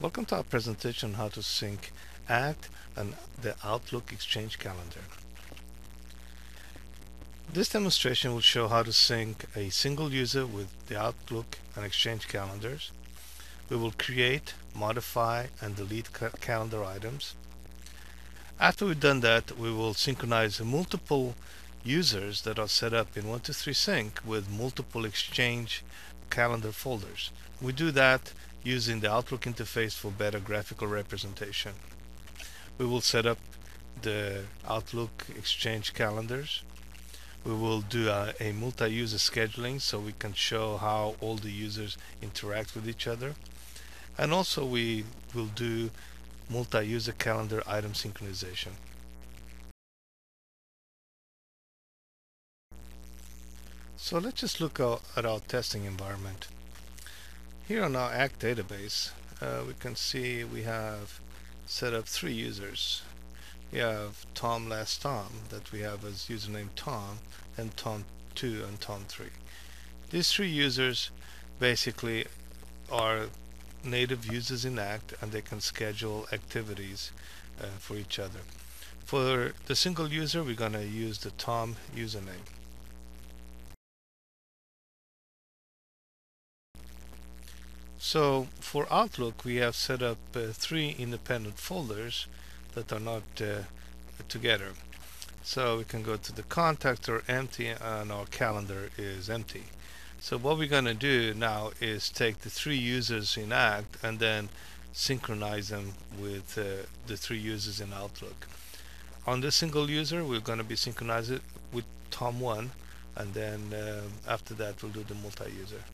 Welcome to our presentation on how to sync ACT and the Outlook Exchange calendar. This demonstration will show how to sync a single user with the Outlook and Exchange calendars. We will create, modify, and delete calendar items. After we've done that, we will synchronize multiple users that are set up in 123 Sync with multiple Exchange calendar folders. We do that using the Outlook interface for better graphical representation. We will set up the Outlook Exchange calendars. We will do a multi-user scheduling so we can show how all the users interact with each other. And also we will do multi-user calendar item synchronization. So let's just look at our testing environment. Here on our ACT database, we can see we have set up 3 users. We have Tom last Tom that we have as username Tom, and Tom2 and Tom3. These 3 users basically are native users in ACT, and they can schedule activities for each other. For the single user, we're going to use the Tom username. So for Outlook, we have set up 3 independent folders that are not together. So we can go to the contacts are empty and our calendar is empty. So what we're going to do now is take the 3 users in ACT and then synchronize them with the 3 users in Outlook. On this single user, we're going to be synchronized with Tom1, and then after that we'll do the multi-user.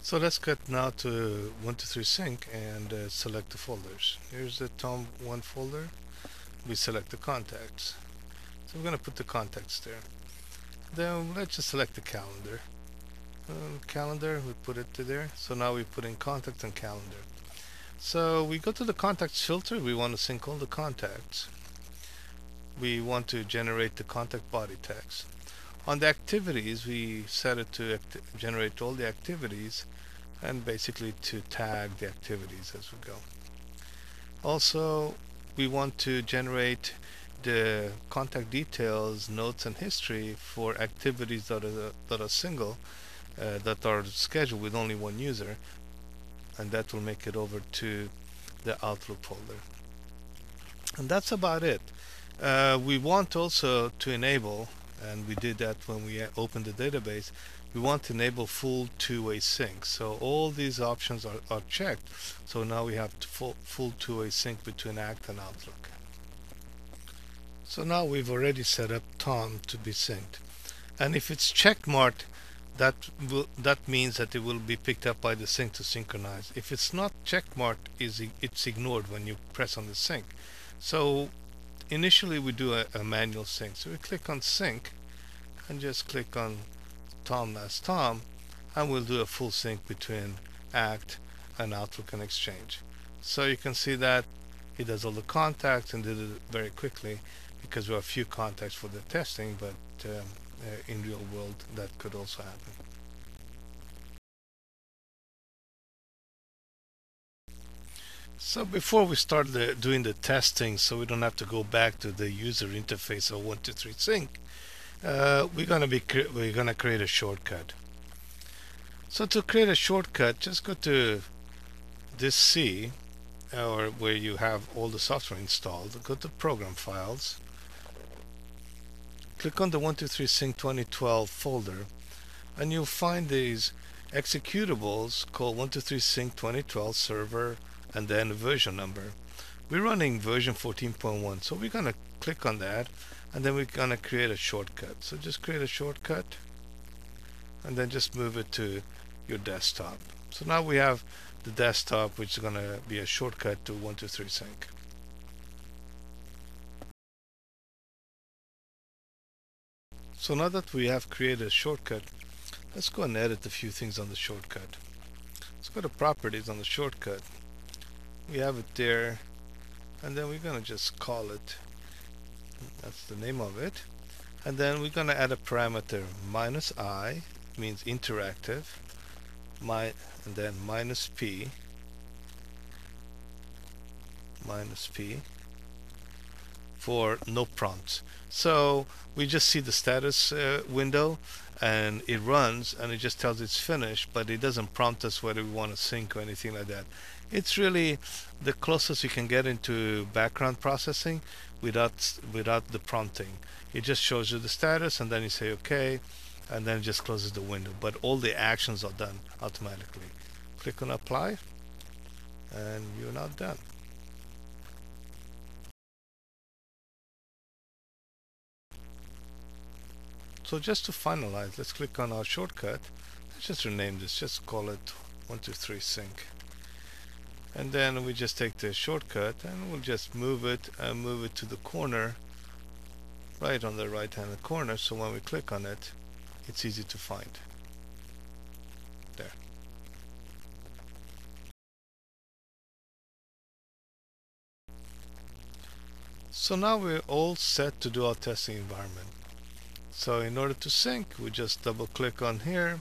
So let's get now to 123 Sync and select the folders. Here's the Tom1 folder. We select the contacts. So we're going to put the contacts there. Then let's just select the calendar. Calendar, we put it to there. So now we put in contacts and calendar. So we go to the contacts filter. We want to sync all the contacts. We want to generate the contact body text. On the activities, we set it to generate all the activities and basically to tag the activities as we go. Also, we want to generate the contact details, notes, and history for activities that are single, that are scheduled with only 1 user, and that will make it over to the Outlook folder. And that's about it. We want also to enable, and we did that when we opened the database, we want to enable full two-way sync. So all these options are checked. So now we have full two-way sync between ACT and Outlook. So now we've already set up Tom to be synced. And if it's check marked, that means that it will be picked up by the sync to synchronize. If it's not check marked, it's ignored when you press on the sync. So initially we do a manual sync. So we click on sync and just click on Tom last Tom, and we'll do a full sync between ACT and Outlook and Exchange. So you can see that it does all the contacts and did it very quickly because we have few contacts for the testing, but in real world that could also happen. So before we start doing the testing, so we don't have to go back to the user interface of 123 Sync, we're gonna create a shortcut. So to create a shortcut, just go to this C, or where you have all the software installed. Go to Program Files. Click on the 123 Sync 2012 folder, and you'll find these executables called 123 Sync 2012 Server, and then a version number. We're running version 14.1, so we're going to click on that, and then we're going to create a shortcut. So just create a shortcut and then just move it to your desktop. So now we have the desktop, which is going to be a shortcut to 123 Sync. So now that we have created a shortcut, let's go and edit a few things on the shortcut. Let's go to Properties on the shortcut. We have it there, and then we're going to just call it, that's the name of it, and then we're going to add a parameter -i means interactive, and then minus P for no prompts. So we just see the status window, and it runs and it just tells it's finished, but it doesn't prompt us whether we want to sync or anything like that. It's really the closest you can get into background processing without the prompting. It just shows you the status, and then you say okay, and then it just closes the window, but all the actions are done automatically. Click on apply, and you're now done. So just to finalize, let's click on our shortcut. Let's just rename this, just call it 123 sync. And then we just take the shortcut and we'll just move it to the corner, right on the right hand corner, so when we click on it, it's easy to find. There. So now we're all set to do our testing environment. So in order to sync, we just double click on here,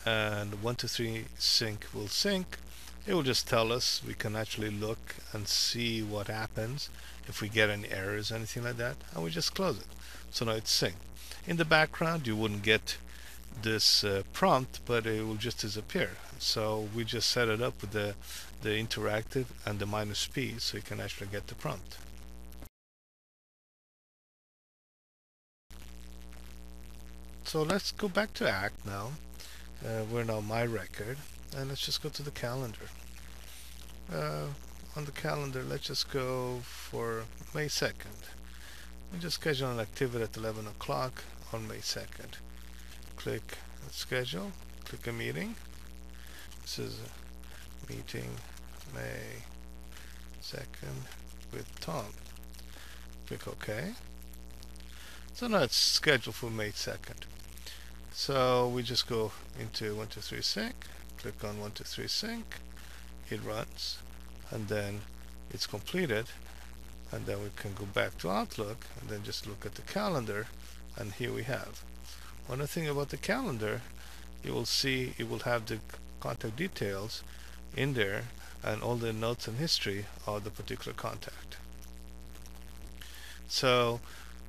and 123 sync will sync. It will just tell us. We can actually look and see what happens if we get any errors, anything like that, and we just close it. So now it's synced. In the background, you wouldn't get this prompt, but it will just disappear. So we just set it up with the interactive and the minus P, so you can actually get the prompt. So let's go back to Act now. We're now My Record, and let's just go to the calendar. On the calendar, let's just go for May 2nd. We just schedule an activity at 11 o'clock on May 2nd. Click Schedule, click a meeting. This is a meeting May 2nd with Tom. Click OK. So now it's scheduled for May 2nd. So we just go into 123 sync, click on 123 sync, it runs, and then it's completed, and then we can go back to Outlook and then just look at the calendar, and here we have. One other thing about the calendar, you will see it will have the contact details in there and all the notes and history of the particular contact. So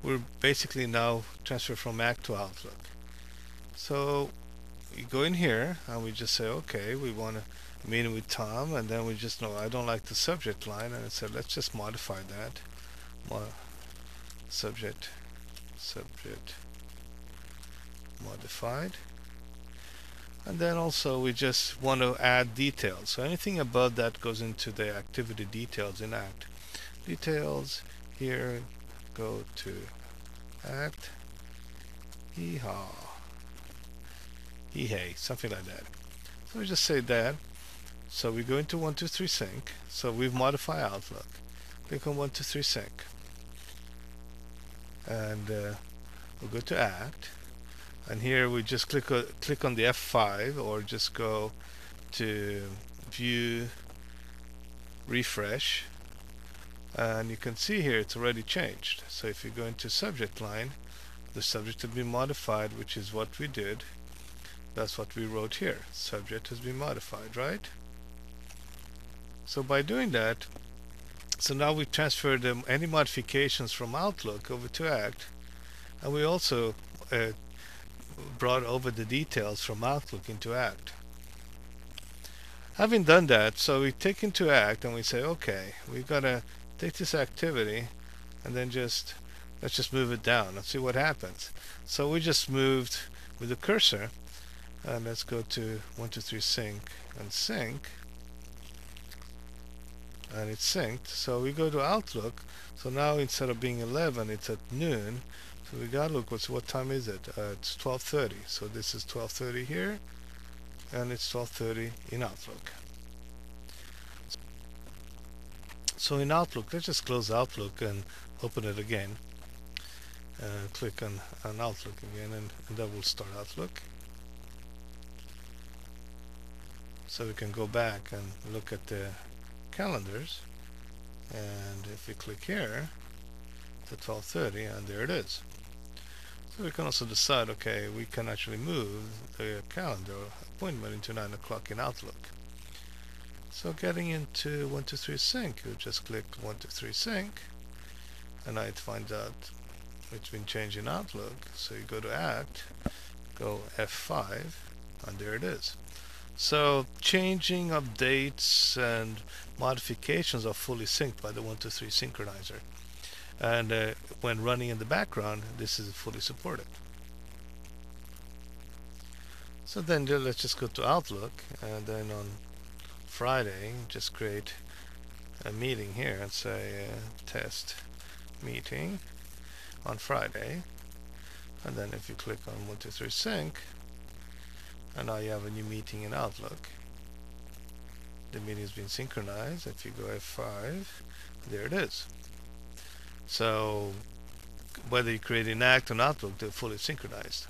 we're basically now transferred from Mac to Outlook. So you go in here and we just say, okay, we want to meet with Tom, and then we just know I don't like the subject line, and I said let's just modify that. Subject modified. And then also we just want to add details. So anything above that goes into the activity details in Act. Details here, go to Act. Hee-haw. Hee-hay, something like that. So we just say that. So we go into 123 sync. So we've modified Outlook. Click on 123 sync. And we'll go to Act. And here we just click on the F5, or just go to View, Refresh. And you can see here it's already changed. So if you go into subject line, the subject has been modified, which is what we did. That's what we wrote here. Subject has been modified, right? So by doing that, so now we transferred any modifications from Outlook over to Act, and we also brought over the details from Outlook into Act. Having done that, so we take into Act and we say, okay, we've got to take this activity and then let's just move it down and see what happens. So we just moved with the cursor, and let's go to 123 sync and sync, and it's synced. So we go to Outlook. So now instead of being 11, it's at noon. So we gotta look what time is it? It's 12:30. So this is 12:30 here, and it's 12:30 in Outlook. So in Outlook, let's just close Outlook and open it again. Click on Outlook again, and that will start Outlook. So we can go back and look at the calendars, and if we click here, it's at 12:30, and there it is. So we can also decide, okay, we can actually move the calendar appointment into 9 o'clock in Outlook. So getting into 123 Sync, you just click 123 Sync, and now it finds out it's been changed in Outlook. So you go to Act, go F5, and there it is. So changing updates and modifications are fully synced by the 123 synchronizer. And when running in the background, this is fully supported. So then let's just go to Outlook, and then on Friday just create a meeting here and say test meeting on Friday, and then if you click on 123 Sync, and now you have a new meeting in Outlook. The meeting has been synchronized. If you go F5, there it is. So whether you create an Act or Outlook, they're fully synchronized.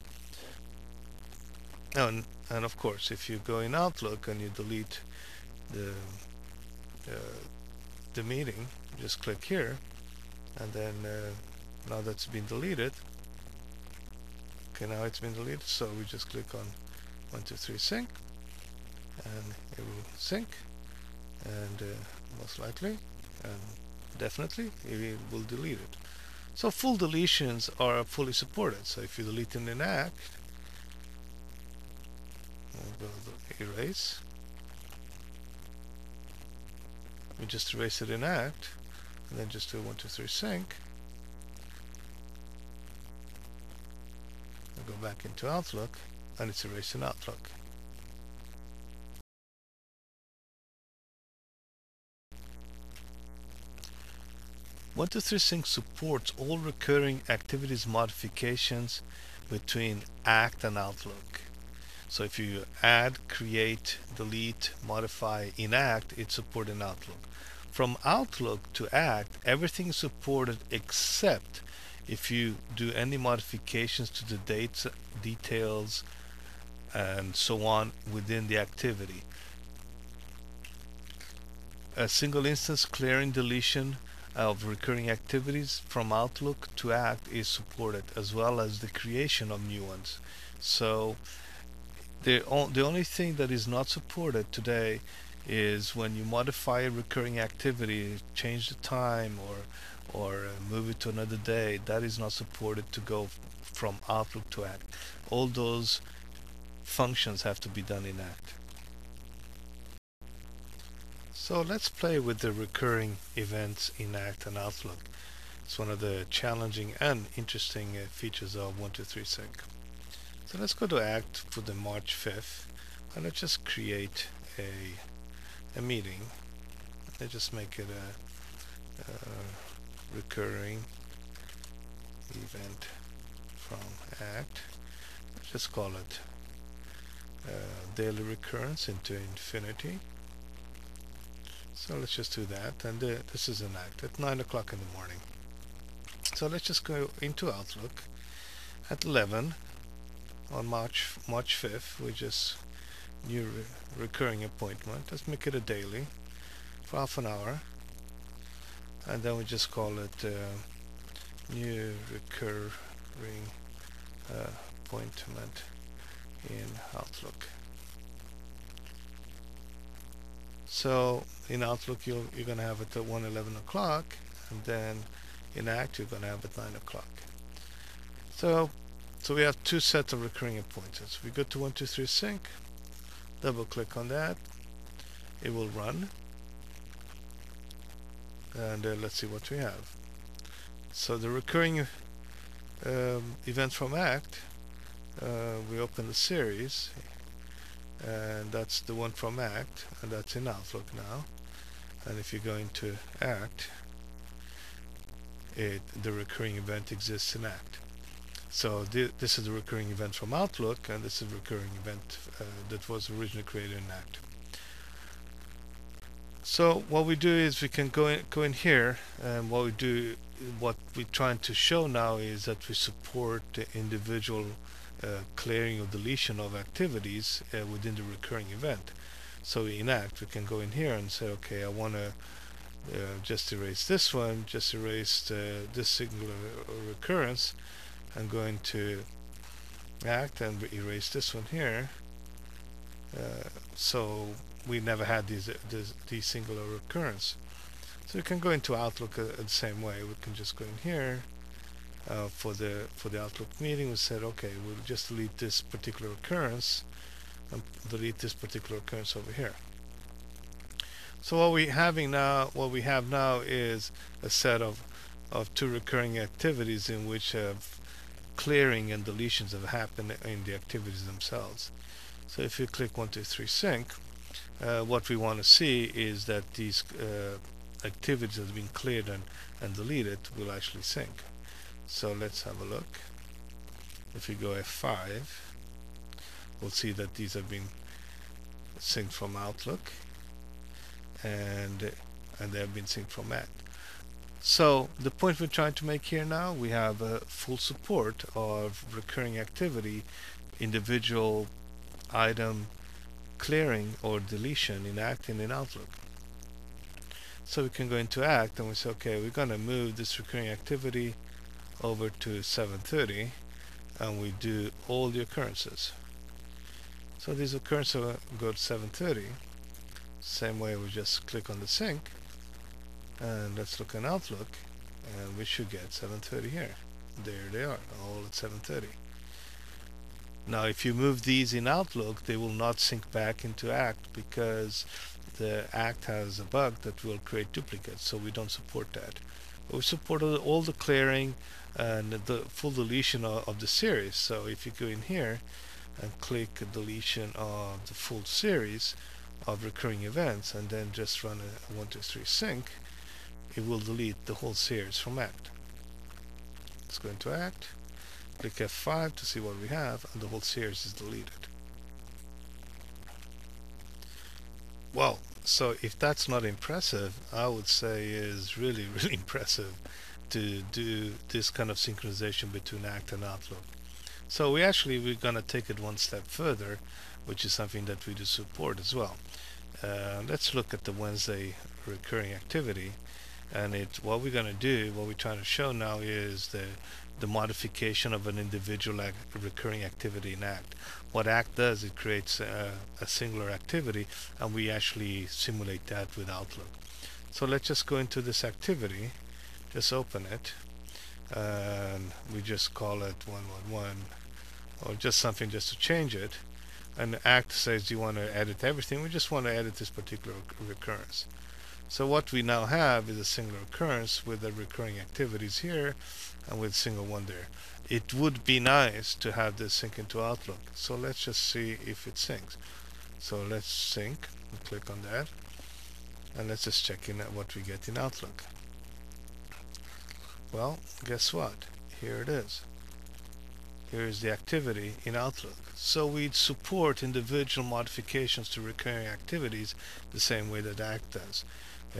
And of course, if you go in Outlook and you delete the meeting, just click here, and then now that's been deleted. Okay, now it's been deleted, so we just click on 123 Sync, and it will sync, and most likely and definitely it will delete it. So full deletions are fully supported. So if you delete in an Act, we'll go to erase. We just erase it in Act, and then just do 123 Sync. We'll go back into Outlook, and it's erased in Outlook. One two three Sync supports all recurring activities modifications between Act and Outlook. So if you add, create, delete, modify in Act, it's supported in Outlook. From Outlook to Act, everything is supported except if you do any modifications to the dates, details, and so on within the activity. A single instance clearing deletion of recurring activities from Outlook to Act is supported, as well as the creation of new ones. So the only thing that is not supported today is when you modify a recurring activity, change the time, or move it to another day. That is not supported to go from Outlook to Act. All those functions have to be done in Act. So let's play with the recurring events in Act and Outlook. It's one of the challenging and interesting features of 123 Sync. So let's go to Act for the March 5th, and let's just create a meeting. Let's just make it a recurring event from Act. Let's just call it daily recurrence into infinity. So let's just do that, and this is an Act at 9 o'clock in the morning. So let's just go into Outlook at 11 on March 5th. We just new recurring appointment. Let's make it a daily for half an hour, and then we just call it new recurring appointment in Outlook. So in Outlook you're going to have it at 11 o'clock, and then in Act you're going to have it 9 o'clock. So we have two sets of recurring appointments. We go to 123 Sync, double click on that, it will run, and let's see what we have. So the recurring event from Act, we open the series, and that's the one from Act, and that's in Outlook now. And if you go into Act, the recurring event exists in Act. So this is the recurring event from Outlook, and this is the recurring event that was originally created in Act. So what we do is we can go in here, and what we're trying to show now is that we support the individual clearing or deletion of activities within the recurring event. So in Act we can go in here and say, okay, I want to just erase this one, just erase this singular recurrence, I'm going to act and erase this one here. So we never had these singular occurrence. So we can go into Outlook the same way. We can just go in here for the Outlook meeting. We said, okay, we'll just delete this particular occurrence and delete this particular occurrence over here. So what we have now is a set of two recurring activities in which clearing and deletions have happened in the activities themselves. So if you click 1, 2, 3 sync, what we want to see is that these activities that have been cleared and deleted will actually sync. So let's have a look. If we go F5, we'll see that these have been synced from Outlook, and they have been synced from Act. So the point we're trying to make here now, we have full support of recurring activity, individual item clearing or deletion in Act and in Outlook. So we can go into Act and we say, okay, we're going to move this recurring activity over to 730, and we do all the occurrences. So these occurrences go to 730. Same way, we just click on the sync, and let's look in Outlook, and we should get 730 here. There they are, all at 730. Now if you move these in Outlook, they will not sync back into Act because the Act has a bug that will create duplicates, so we don't support that. But we support all the clearing and the full deletion of the series. So if you go in here and click deletion of the full series of recurring events and then just run a 1, 2, 3 sync, it will delete the whole series from Act. Let's go into Act, click F5 to see what we have, and the whole series is deleted. Well, so if that's not impressive, I would say is really impressive to do this kind of synchronization between Act and Outlook. So we're going to take it one step further, which is something that we do support as well. Let's look at the Wednesday recurring activity, and what we're going to do, what we're trying to show now is the modification of an individual recurring activity in Act. What Act does, it creates a singular activity, and we actually simulate that with Outlook. So let's just go into this activity, just open it, and we just call it 111, or just something just to change it. And Act says, do you want to edit everything? We just want to edit this particular recurrence. So what we now have is a singular occurrence with the recurring activities here and with a single one there. It would be nice to have this sync into Outlook. So let's just see if it syncs. So let's sync and click on that, and let's just check in at what we get in Outlook. Well, guess what? Here it is. Here is the activity in Outlook. So we support individual modifications to recurring activities the same way that Act does,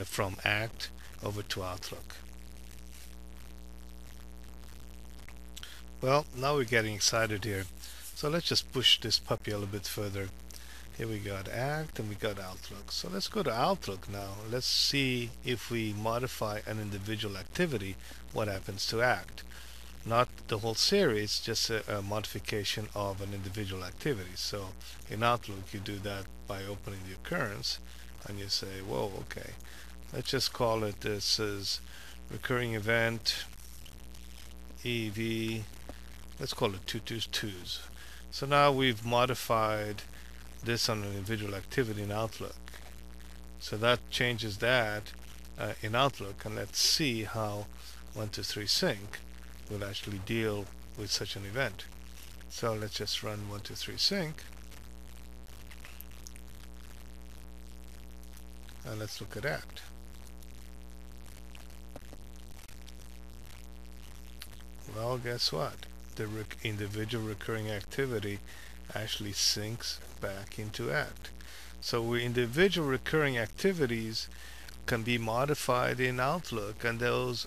from Act over to Outlook. Well, now we're getting excited here. So let's just push this puppy a little bit further. Here we got Act and we got Outlook. So let's go to Outlook now. Let's see if we modify an individual activity, what happens to Act. Not the whole series, just a modification of an individual activity. So in Outlook, you do that by opening the occurrence, and you say, whoa, okay, let's just call it, this is recurring event EV, let's call it 222s. So now we've modified this on an individual activity in Outlook. So that changes that in Outlook, and let's see how 1, 2, 3 sync will actually deal with such an event. So let's just run 1, 2, 3 sync, and let's look at Act. Well, guess what? The individual recurring activity actually syncs back into Act. So individual recurring activities can be modified in Outlook, and those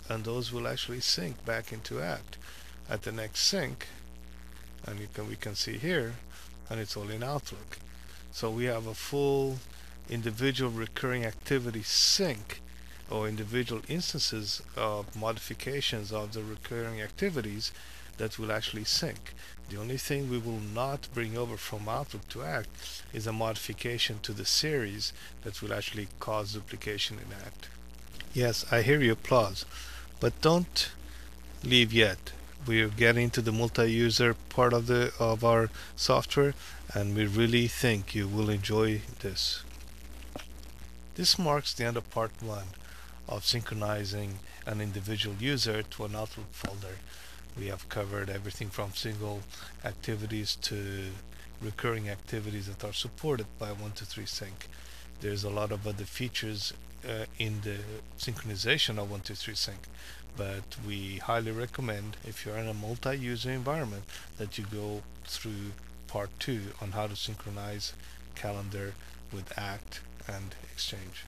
will actually sync back into Act at the next sync, and we can see here, and it's all in Outlook. So we have a full individual recurring activity sync, or individual instances of modifications of the recurring activities that will actually sync. The only thing we will not bring over from Outlook to Act is a modification to the series that will actually cause duplication in Act. Yes, I hear your applause, but don't leave yet. We're getting to the multi-user part of our software, and we really think you will enjoy this. This marks the end of part 1 of synchronizing an individual user to an Outlook folder. We have covered everything from single activities to recurring activities that are supported by 123Sync. There's a lot of other features in the synchronization of 123Sync, but we highly recommend, if you're in a multi-user environment, that you go through part 2 on how to synchronize calendar with Act and Exchange.